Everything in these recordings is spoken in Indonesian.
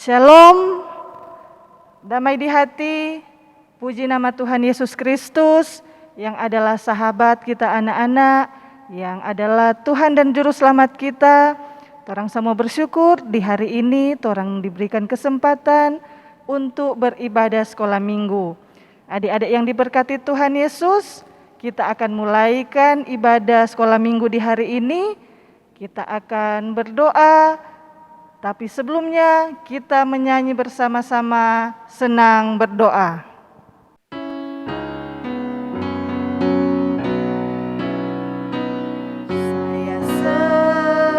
Shalom, damai di hati, puji nama Tuhan Yesus Kristus yang adalah sahabat kita anak-anak, yang adalah Tuhan dan Juru Selamat kita. Torang semua bersyukur di hari ini torang diberikan kesempatan untuk beribadah sekolah minggu. Adik-adik yang diberkati Tuhan Yesus, kita akan mulaikan ibadah sekolah minggu di hari ini. Kita akan berdoa. Tapi sebelumnya kita menyanyi bersama-sama Senang Berdoa. Saya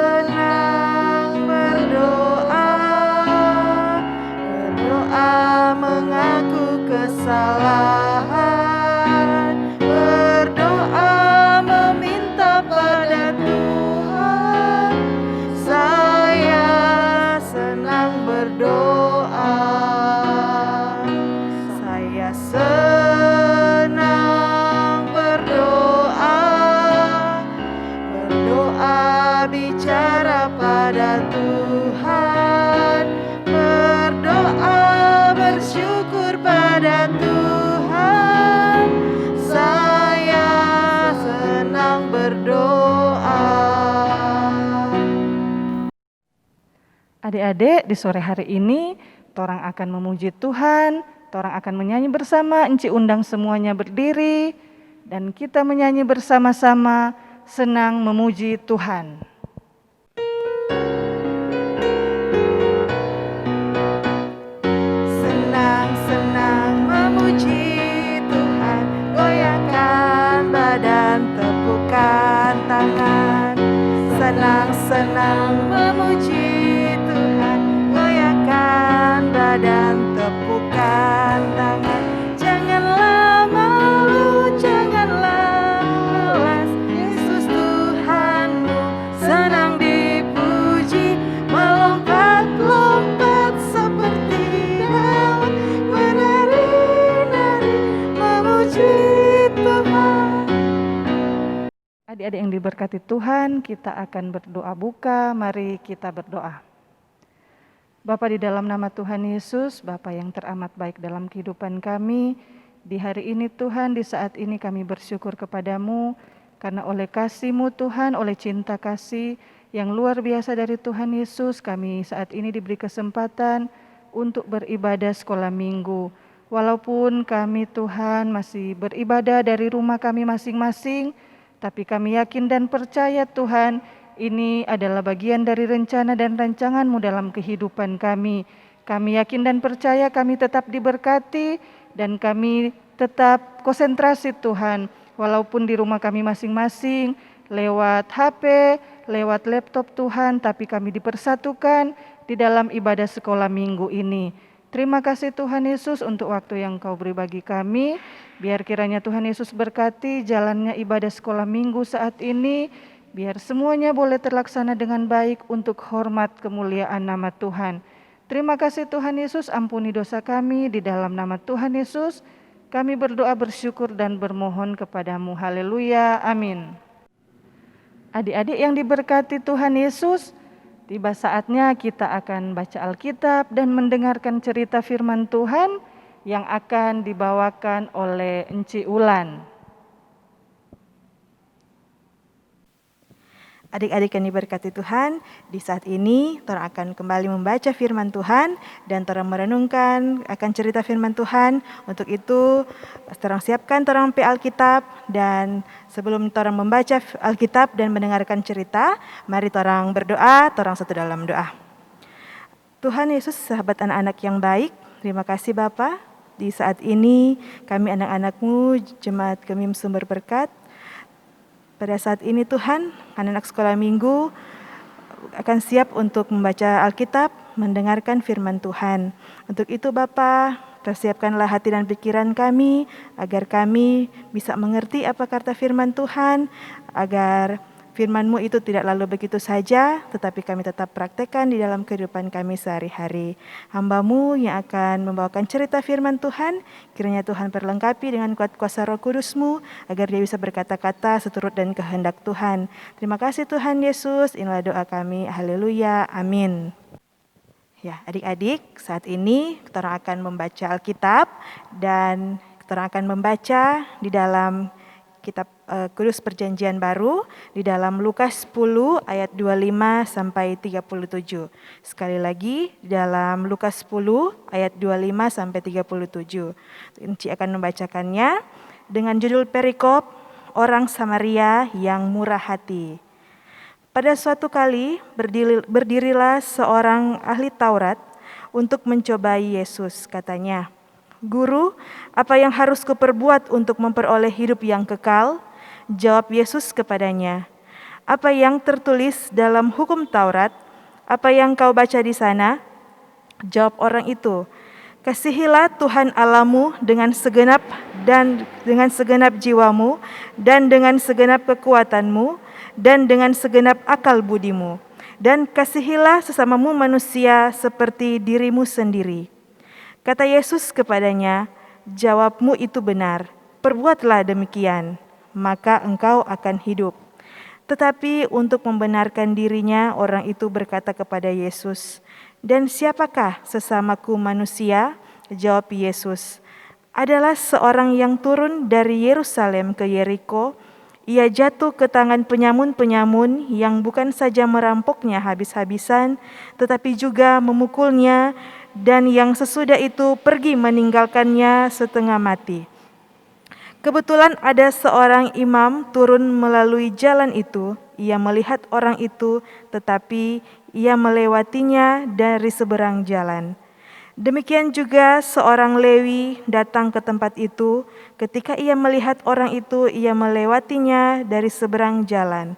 senang berdoa, berdoa mengaku kesalahan, berdoa meminta pada Tuhan. Saya senang berdoa, saya senang berdoa, berdoa bicara pada Tuhan, berdoa bersyukur pada Tuhan. Saya senang berdoa. Adik-adik, di sore hari ini torang akan memuji Tuhan, torang akan menyanyi bersama. Enci undang semuanya berdiri dan kita menyanyi bersama-sama Senang Memuji Tuhan. Senang-senang memuji Tuhan, goyangkan badan, tepukkan tangan. Senang-senang memuji Tuhan, goyangkan badan, tepukkan tangan. Janganlah malu, janganlah malas, Yesus Tuhanmu senang dipuji. Melompat-lompat seperti daun, menari-nari memuji Tuhan. Adik-adik yang diberkati Tuhan, kita akan berdoa buka. Mari kita berdoa. Bapa, di dalam nama Tuhan Yesus, Bapa yang teramat baik dalam kehidupan kami, di hari ini Tuhan, di saat ini kami bersyukur kepadamu, karena oleh kasih-Mu Tuhan, oleh cinta kasih yang luar biasa dari Tuhan Yesus, kami saat ini diberi kesempatan untuk beribadah sekolah minggu. Walaupun kami Tuhan masih beribadah dari rumah kami masing-masing, tapi kami yakin dan percaya Tuhan, ini adalah bagian dari rencana dan rancangan-Mu dalam kehidupan kami. Kami yakin dan percaya kami tetap diberkati dan kami tetap konsentrasi Tuhan. Walaupun di rumah kami masing-masing, lewat HP, lewat laptop Tuhan, tapi kami dipersatukan di dalam ibadah sekolah minggu ini. Terima kasih Tuhan Yesus untuk waktu yang Kau beri bagi kami. Biar kiranya Tuhan Yesus berkati jalannya ibadah sekolah minggu saat ini. Biar semuanya boleh terlaksana dengan baik untuk hormat kemuliaan nama Tuhan. Terima kasih Tuhan Yesus, ampuni dosa kami di dalam nama Tuhan Yesus. Kami berdoa bersyukur dan bermohon kepadamu. Haleluya, amin. Adik-adik yang diberkati Tuhan Yesus, tiba saatnya kita akan baca Alkitab dan mendengarkan cerita firman Tuhan yang akan dibawakan oleh Enci Ulan. Adik-adik yang diberkati Tuhan, di saat ini torang akan kembali membaca firman Tuhan dan torang merenungkan akan cerita firman Tuhan. Untuk itu, torang siapkan torang Alkitab, dan sebelum torang membaca Alkitab dan mendengarkan cerita, mari torang berdoa, torang satu dalam doa. Tuhan Yesus, sahabat anak-anak yang baik, terima kasih Bapa. Di saat ini kami anak-anak-Mu, jemaat Gemim Sumber Berkat, pada saat ini Tuhan, anak-anak sekolah minggu akan siap untuk membaca Alkitab, mendengarkan firman Tuhan. Untuk itu Bapa, persiapkanlah hati dan pikiran kami, agar kami bisa mengerti apa kata firman Tuhan, agar firman-Mu itu tidak lalu begitu saja, tetapi kami tetap praktekkan di dalam kehidupan kami sehari-hari. Hamba-Mu yang akan membawakan cerita firman Tuhan, kiranya Tuhan perlengkapi dengan kuat kuasa Roh Kudus-Mu, agar dia bisa berkata-kata seturut dan kehendak Tuhan. Terima kasih Tuhan Yesus, inilah doa kami. Haleluya, amin. Ya, adik-adik, saat ini kita akan membaca Alkitab dan kita akan membaca di dalam kitab Kudus Perjanjian Baru di dalam Lukas 10 ayat 25 sampai 37. Sekali lagi di dalam Lukas 10 ayat 25 sampai 37. Inci akan membacakannya dengan judul perikop Orang Samaria yang Murah Hati. Pada suatu kali berdirilah seorang ahli Taurat untuk mencobai Yesus. Katanya, "Guru, apa yang harus kuperbuat untuk memperoleh hidup yang kekal?" Jawab Yesus kepadanya, "Apa yang tertulis dalam hukum Taurat? Apa yang kau baca di sana?" Jawab orang itu, "Kasihilah Tuhan Allahmu dengan segenap jiwamu dan dengan segenap kekuatanmu dan dengan segenap akal budimu, dan kasihilah sesamamu manusia seperti dirimu sendiri." Kata Yesus kepadanya, "Jawabmu itu benar, perbuatlah demikian, maka engkau akan hidup." Tetapi untuk membenarkan dirinya, orang itu berkata kepada Yesus, "Dan siapakah sesamaku manusia?" Jawab Yesus, "Adalah seorang yang turun dari Yerusalem ke Yeriko. Ia jatuh ke tangan penyamun-penyamun yang bukan saja merampoknya habis-habisan, tetapi juga memukulnya, dan yang sesudah itu pergi meninggalkannya setengah mati. Kebetulan ada seorang imam turun melalui jalan itu. Ia melihat orang itu, tetapi ia melewatinya dari seberang jalan. Demikian juga seorang Lewi datang ke tempat itu. Ketika ia melihat orang itu, ia melewatinya dari seberang jalan.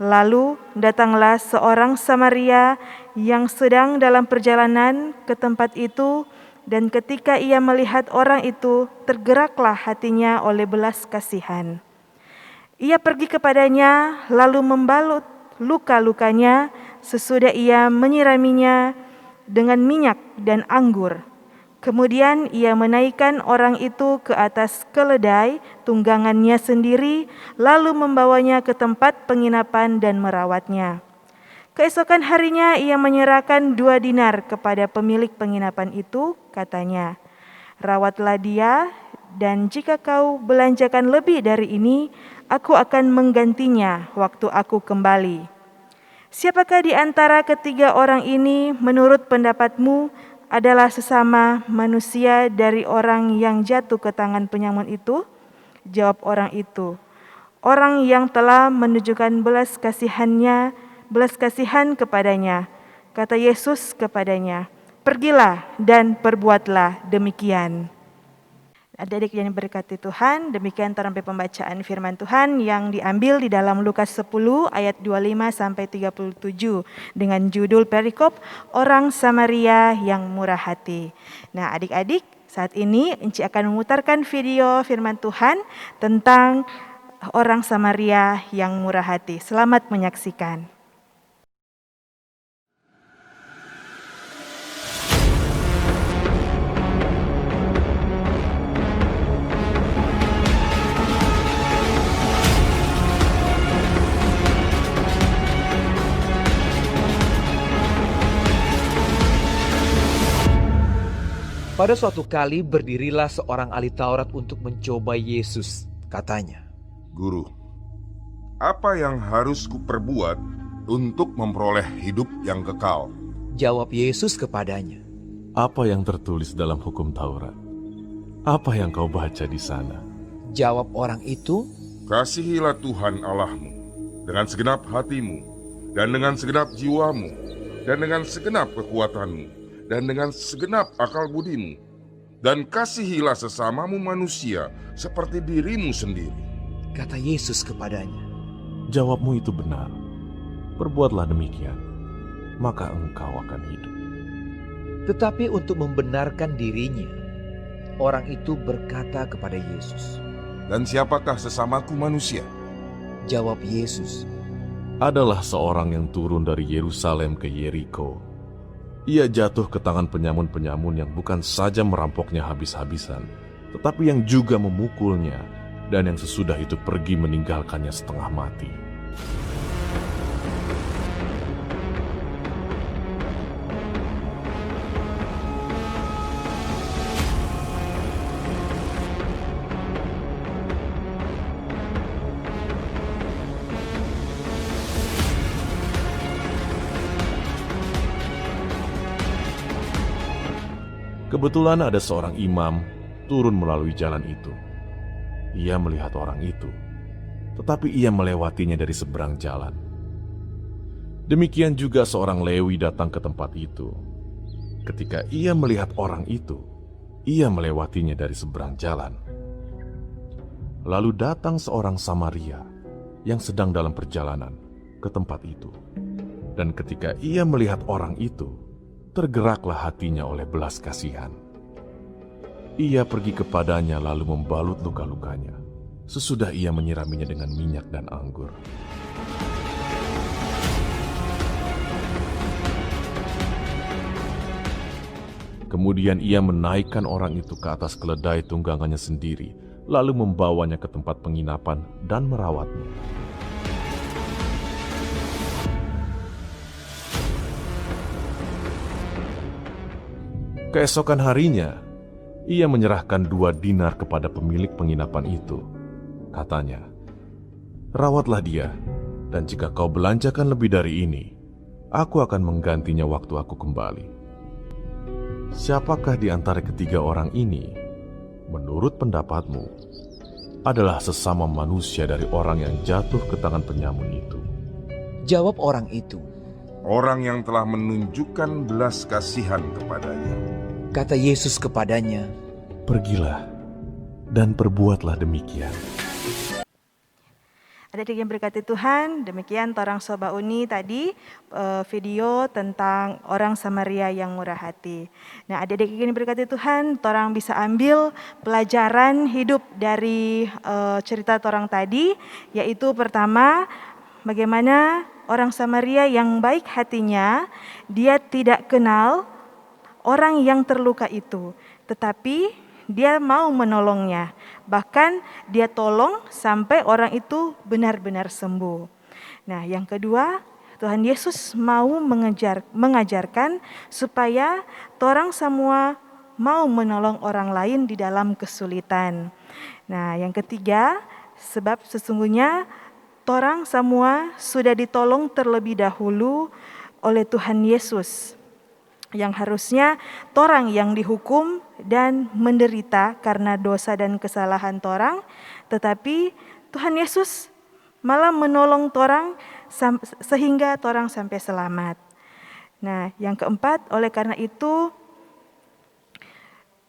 Lalu datanglah seorang Samaria yang sedang dalam perjalanan ke tempat itu, dan ketika ia melihat orang itu, tergeraklah hatinya oleh belas kasihan. Ia pergi kepadanya, lalu membalut luka-lukanya, sesudah ia menyiraminya dengan minyak dan anggur. Kemudian ia menaikkan orang itu ke atas keledai tunggangannya sendiri, lalu membawanya ke tempat penginapan dan merawatnya. Keesokan harinya ia menyerahkan 2 dinar kepada pemilik penginapan itu, katanya, "Rawatlah dia, dan jika kau belanjakan lebih dari ini, aku akan menggantinya waktu aku kembali." Siapakah di antara ketiga orang ini menurut pendapatmu adalah sesama manusia dari orang yang jatuh ke tangan penyamun itu? Jawab orang itu, "Orang yang telah menunjukkan belas kasihan kepadanya." Kata Yesus kepadanya, "Pergilah dan perbuatlah demikian." Adik-adik yang diberkati Tuhan, demikian terampai pembacaan firman Tuhan yang diambil di dalam Lukas 10 ayat 25 sampai 37 dengan judul perikop Orang Samaria yang Murah Hati. Nah, adik-adik, saat ini Enci akan memutarkan video firman Tuhan tentang orang Samaria yang murah hati. Selamat menyaksikan. Pada suatu kali berdirilah seorang ahli Taurat untuk mencoba Yesus. Katanya, "Guru, apa yang harus kuperbuat untuk memperoleh hidup yang kekal?" Jawab Yesus kepadanya, "Apa yang tertulis dalam hukum Taurat? Apa yang kau baca di sana?" Jawab orang itu, "Kasihilah Tuhan Allahmu dengan segenap hatimu, dan dengan segenap jiwamu, dan dengan segenap kekuatanmu, dan dengan segenap akal budimu, dan kasihilah sesamamu manusia seperti dirimu sendiri." Kata Yesus kepadanya, "Jawabmu itu benar. Perbuatlah demikian, maka engkau akan hidup." Tetapi untuk membenarkan dirinya, orang itu berkata kepada Yesus. "Dan siapakah sesamaku manusia?" Jawab Yesus, Adalah seorang yang turun dari Yerusalem ke Yeriko. Ia jatuh ke tangan penyamun-penyamun yang bukan saja merampoknya habis-habisan, tetapi yang juga memukulnya, dan yang sesudah itu pergi meninggalkannya setengah mati. Kebetulan ada seorang imam turun melalui jalan itu. Ia melihat orang itu, tetapi ia melewatinya dari seberang jalan. Demikian juga seorang Lewi datang ke tempat itu. Ketika ia melihat orang itu, ia melewatinya dari seberang jalan. Lalu datang seorang Samaria yang sedang dalam perjalanan ke tempat itu. Dan ketika ia melihat orang itu, tergeraklah hatinya oleh belas kasihan. Ia pergi kepadanya lalu membalut luka-lukanya. Sesudah ia menyiraminya dengan minyak dan anggur. Kemudian ia menaikkan orang itu ke atas keledai tunggangannya sendiri, lalu membawanya ke tempat penginapan dan merawatnya. Keesokan harinya, ia menyerahkan 2 dinar kepada pemilik penginapan itu. Katanya, "Rawatlah dia, dan jika kau belanjakan lebih dari ini, aku akan menggantinya waktu aku kembali." Siapakah di antara ketiga orang ini, menurut pendapatmu, adalah sesama manusia dari orang yang jatuh ke tangan penyamun itu? Jawab orang itu. Orang yang telah menunjukkan belas kasihan kepadanya. Kata Yesus kepadanya, Pergilah dan perbuatlah demikian. Adik-adik yang berkati Tuhan, demikian Torang Soba Uni tadi video tentang orang Samaria yang murah hati. Nah, adik-adik yang berkati Tuhan, Torang bisa ambil pelajaran hidup dari cerita Torang tadi, yaitu pertama, bagaimana orang Samaria yang baik hatinya, dia tidak kenal orang yang terluka itu, tetapi dia mau menolongnya. Bahkan dia tolong sampai orang itu benar-benar sembuh. Nah, yang kedua, Tuhan Yesus mau mengajarkan supaya torang semua mau menolong orang lain di dalam kesulitan. Nah, yang ketiga, sebab sesungguhnya torang semua sudah ditolong terlebih dahulu oleh Tuhan Yesus, yang harusnya torang yang dihukum dan menderita karena dosa dan kesalahan torang, tetapi Tuhan Yesus malah menolong torang sehingga torang sampai selamat. Nah, yang keempat, oleh karena itu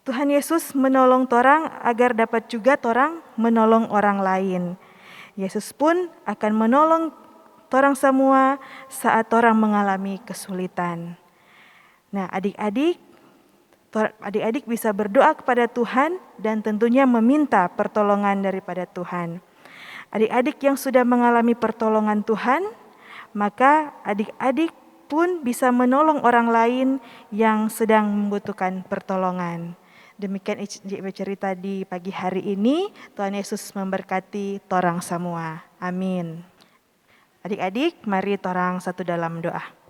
Tuhan Yesus menolong torang agar dapat juga torang menolong orang lain. Yesus pun akan menolong torang semua saat torang mengalami kesulitan. Nah, adik-adik bisa berdoa kepada Tuhan dan tentunya meminta pertolongan daripada Tuhan. Adik-adik yang sudah mengalami pertolongan Tuhan, maka adik-adik pun bisa menolong orang lain yang sedang membutuhkan pertolongan. Demikian cerita di pagi hari ini. Tuhan Yesus memberkati torang semua. Amin. Adik-adik, mari torang satu dalam doa.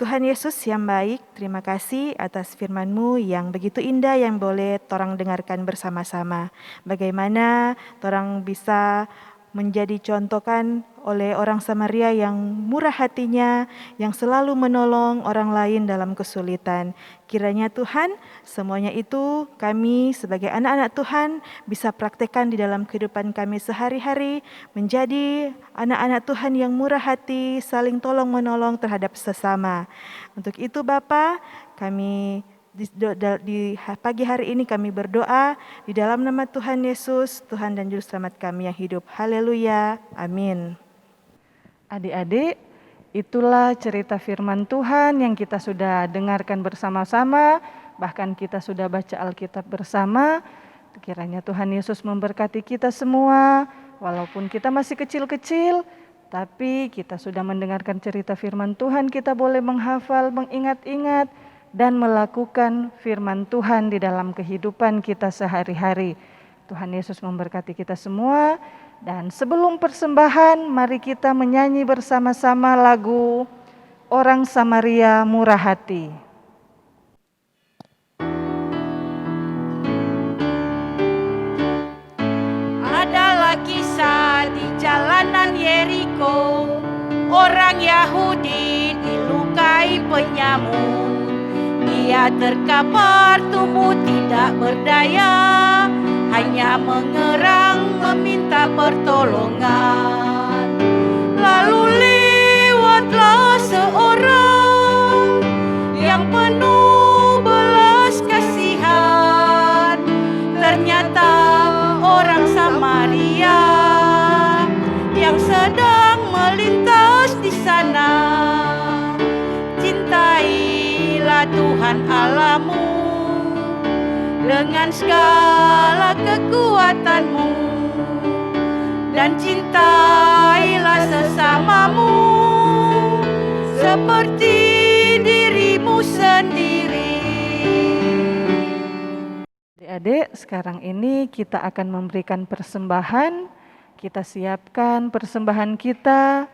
Tuhan Yesus yang baik, terima kasih atas firman-Mu yang begitu indah yang boleh torang dengarkan bersama-sama. Bagaimana torang bisa menjadi contohkan oleh orang Samaria yang murah hatinya, yang selalu menolong orang lain dalam kesulitan. Kiranya Tuhan, semuanya itu kami sebagai anak-anak Tuhan bisa praktekkan di dalam kehidupan kami sehari-hari, menjadi anak-anak Tuhan yang murah hati, saling tolong menolong terhadap sesama. Untuk itu Bapa, kami di pagi hari ini kami berdoa di dalam nama Tuhan Yesus, Tuhan dan Juru Selamat kami yang hidup. Haleluya. Amin. Adik-adik, itulah cerita firman Tuhan yang kita sudah dengarkan bersama-sama, bahkan kita sudah baca Alkitab bersama. Kiranya Tuhan Yesus memberkati kita semua, walaupun kita masih kecil-kecil, tapi kita sudah mendengarkan cerita firman Tuhan, kita boleh menghafal, mengingat-ingat, dan melakukan firman Tuhan di dalam kehidupan kita sehari-hari. Tuhan Yesus memberkati kita semua. Dan sebelum persembahan, mari kita menyanyi bersama-sama lagu Orang Samaria Murah Hati. Adalah kisah di jalanan Yeriko, orang Yahudi dilukai penyamun. Dia Ia terkapar tubuh tidak berdaya, hanya mengerang meminta pertolongan. Lalu lewatlah seorang yang penuh belas kasihan. Ternyata orang Samaria yang sedang melintas di sana. Cintailah Tuhan Allahmu dengan segala kekuatanmu, dan cintailah sesamamu seperti dirimu sendiri. Adik-adik, sekarang ini kita akan memberikan persembahan. Kita siapkan persembahan kita.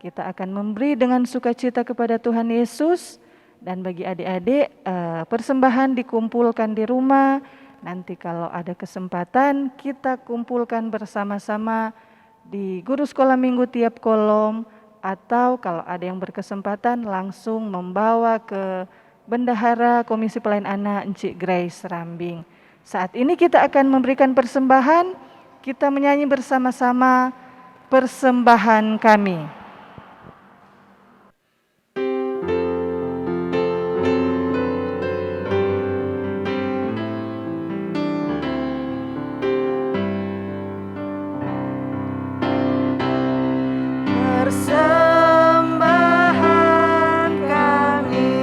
Kita akan memberi dengan sukacita kepada Tuhan Yesus. Dan bagi adik-adik, persembahan dikumpulkan di rumah. Nanti kalau ada kesempatan, kita kumpulkan bersama-sama di guru sekolah minggu tiap kolom. Atau kalau ada yang berkesempatan, langsung membawa ke Bendahara Komisi Pelayanan Anak Encik Grace Rambing. Saat ini kita akan memberikan persembahan. Kita menyanyi bersama-sama persembahan kami. Persembahan kami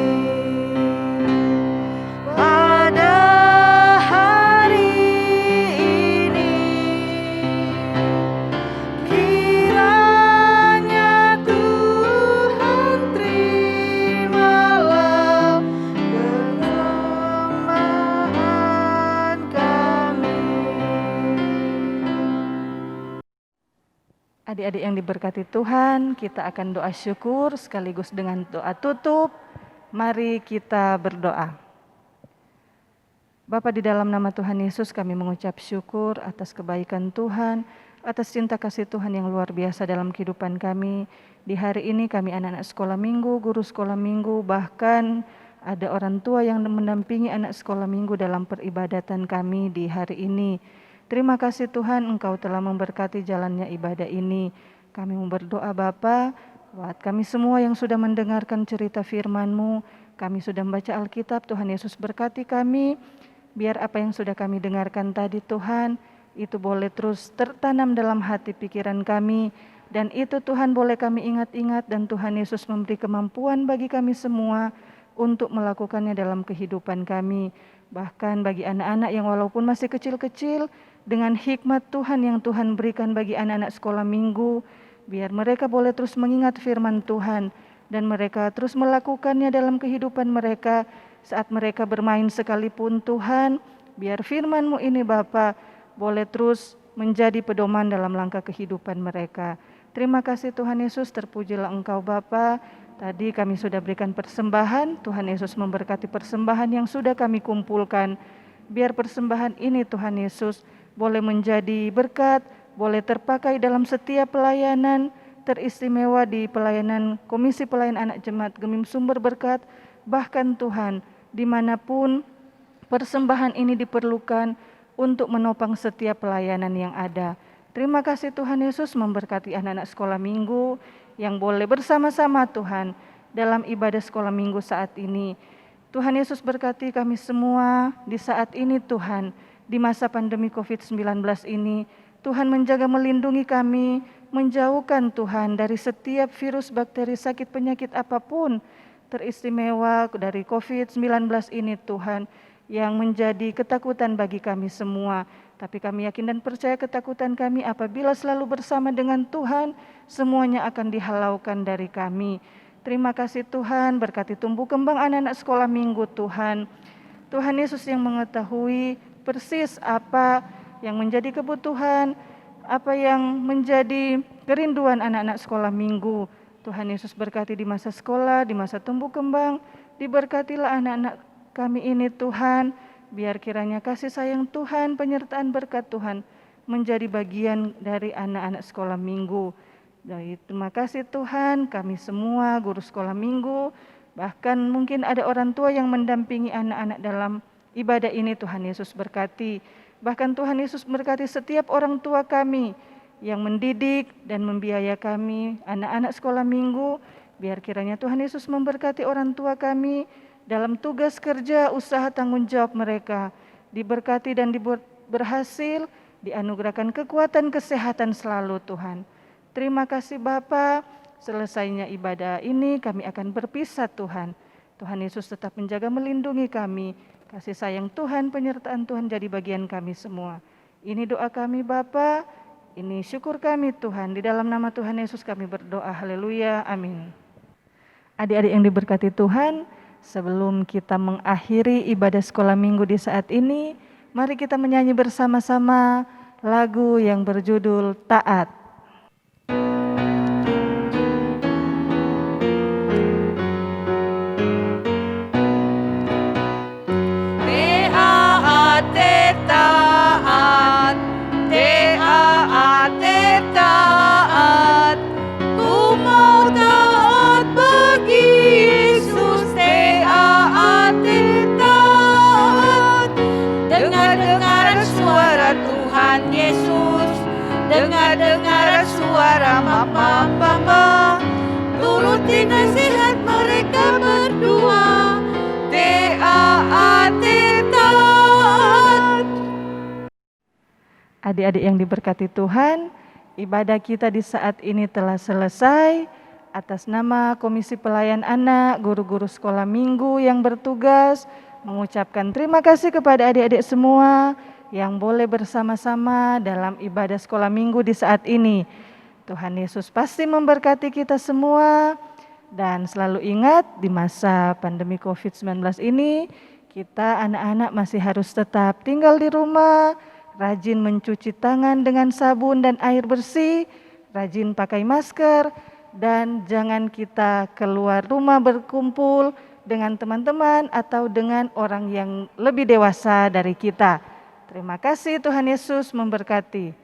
pada hari ini, kiranya Tuhan terimalah persembahan kami. Adik-adik yang diberkati Tuhan, kita akan doa syukur sekaligus dengan doa tutup. Mari kita berdoa. Bapa, di dalam nama Tuhan Yesus kami mengucap syukur atas kebaikan Tuhan, atas cinta kasih Tuhan yang luar biasa dalam kehidupan kami. Di hari ini kami anak-anak sekolah minggu, guru sekolah minggu, bahkan ada orang tua yang mendampingi anak sekolah minggu dalam peribadatan kami di hari ini. Terima kasih Tuhan, Engkau telah memberkati jalannya ibadah ini. Kami mau berdoa Bapa, buat kami semua yang sudah mendengarkan cerita firman-Mu, kami sudah membaca Alkitab, Tuhan Yesus berkati kami. Biar apa yang sudah kami dengarkan tadi Tuhan, itu boleh terus tertanam dalam hati pikiran kami. Dan itu Tuhan boleh kami ingat-ingat, dan Tuhan Yesus memberi kemampuan bagi kami semua untuk melakukannya dalam kehidupan kami. Bahkan bagi anak-anak yang walaupun masih kecil-kecil, dengan hikmat Tuhan yang Tuhan berikan bagi anak-anak sekolah minggu, biar mereka boleh terus mengingat firman Tuhan, dan mereka terus melakukannya dalam kehidupan mereka saat mereka bermain sekalipun Tuhan. Biar firman-Mu ini Bapa boleh terus menjadi pedoman dalam langkah kehidupan mereka. Terima kasih Tuhan Yesus, terpujilah Engkau Bapa. Tadi kami sudah berikan persembahan, Tuhan Yesus memberkati persembahan yang sudah kami kumpulkan. Biar persembahan ini Tuhan Yesus boleh menjadi berkat, boleh terpakai dalam setiap pelayanan, teristimewa di pelayanan Komisi Pelayanan Anak Jemaat Gemim Sumber Berkat. Bahkan Tuhan, dimanapun persembahan ini diperlukan untuk menopang setiap pelayanan yang ada. Terima kasih Tuhan Yesus, memberkati anak-anak sekolah minggu yang boleh bersama-sama Tuhan dalam ibadah sekolah minggu saat ini. Tuhan Yesus berkati kami semua di saat ini Tuhan, di masa pandemi COVID-19 ini. Tuhan menjaga melindungi kami, menjauhkan Tuhan dari setiap virus, bakteri, sakit, penyakit apapun, teristimewa dari COVID-19 ini Tuhan, yang menjadi ketakutan bagi kami semua. Tapi kami yakin dan percaya ketakutan kami apabila selalu bersama dengan Tuhan, semuanya akan dihalaukan dari kami. Terima kasih Tuhan, berkati tumbuh kembang anak-anak sekolah minggu Tuhan. Tuhan Yesus yang mengetahui persis apa yang menjadi kebutuhan, apa yang menjadi kerinduan anak-anak sekolah minggu. Tuhan Yesus berkati di masa sekolah, di masa tumbuh kembang, diberkatilah anak-anak kami ini Tuhan, biar kiranya kasih sayang Tuhan, penyertaan berkat Tuhan menjadi bagian dari anak-anak sekolah minggu. Terima kasih Tuhan, kami semua guru sekolah minggu Bahkan mungkin ada orang tua yang mendampingi anak-anak dalam ibadah ini. Tuhan Yesus berkati. Bahkan Tuhan Yesus berkati setiap orang tua kami yang mendidik dan membiayai kami, anak-anak sekolah minggu. Biar kiranya Tuhan Yesus memberkati orang tua kami dalam tugas kerja, usaha, tanggung jawab mereka. Diberkati dan berhasil, dianugerahkan kekuatan, kesehatan selalu Tuhan. Terima kasih Bapa. Selesainya ibadah ini kami akan berpisah Tuhan. Tuhan Yesus tetap menjaga melindungi kami. Kasih sayang Tuhan, penyertaan Tuhan jadi bagian kami semua. Ini doa kami Bapa, ini syukur kami Tuhan. Di dalam nama Tuhan Yesus kami berdoa. Haleluya, amin. Adik-adik yang diberkati Tuhan, sebelum kita mengakhiri ibadah sekolah minggu di saat ini, mari kita menyanyi bersama-sama lagu yang berjudul Taat. Taat, taat, ku mau taat bagi Yesus. Taat, dengar suara Tuhan Yesus, dengar suara Bapa, turuti nasihat mereka berdua. Taat. Adik-adik yang diberkati Tuhan, ibadah kita di saat ini telah selesai. Atas nama Komisi Pelayan Anak, guru-guru sekolah minggu yang bertugas, mengucapkan terima kasih kepada adik-adik semua yang boleh bersama-sama dalam ibadah sekolah minggu di saat ini. Tuhan Yesus pasti memberkati kita semua. Dan selalu ingat di masa pandemi COVID-19 ini, kita anak-anak masih harus tetap tinggal di rumah, rajin mencuci tangan dengan sabun dan air bersih, rajin pakai masker, dan jangan kita keluar rumah berkumpul dengan teman-teman atau dengan orang yang lebih dewasa dari kita. Terima kasih, Tuhan Yesus memberkati.